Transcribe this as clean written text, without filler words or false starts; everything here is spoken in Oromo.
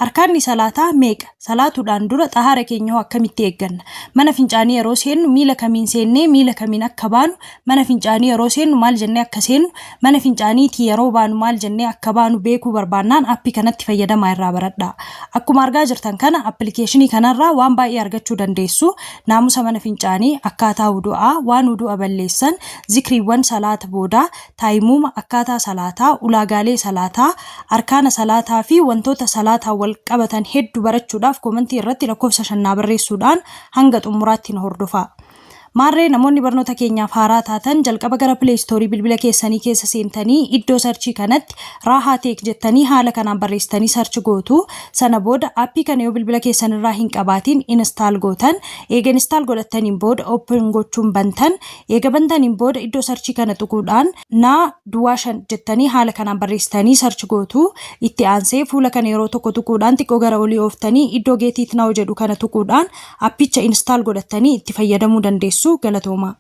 arkaanni salaataa meeqa salaatuudhaan dura xahaara keenya akkamitti eegganna mana fincaanii yeroo seennu miila kamiin seennee miila kamiin akka baanu mana fincaanii yeroo seennu maal jennee akka seennu mana fincaaniitii yeroo baanu maal jennee akka baanu beekuu barbaannaan appii kanatti fayyadamaa irraa baradhaa. Akkuma argaa jirtan kana appilikeeshinii kanarraa waan baay'ee argachuu dandeessu. Naamusa mana fincaanii akkaataa wudu'aa waan wudu'a balleessan zikriiwwan salaata boodaa taayimuma akkaataa salaataa ulaagaalee salaataa arkaana salaataa fi wantoota salaataa wal qabatan hedduu barachuudhaaf komentii irratti lakkoofsa 5 barreessuudhaan hanga xumuraatti na hordofaa. Maarree namoonni barnoota keenyaaf haaraa taatan jalqaba gara Play Store bilbila keessanii keessa seentanii iddoo sarchii kanatti Raahaa Teek jettanii haala kanaan barreessitanii sarchi gootu. Sana booda appii kana yoo bilbila keessanirraa hin qabaatiin install gootan. Eega install godhattaniin booda open gochuun bantan. Eega bantaniin booda iddoo sarchii kana tuquudhaan naa duwwaa 5 jettanii haala kanaan barreessitanii sarchi gootu. Itti aansee fuula kana yeroo tokko tuquudhaan xiqqoo gara olii ooftanii iddoo geetiit now jedhu kana tuquudhaan appicha install godhattanii itti fayyadamuu dandeessu. Galatoomaa.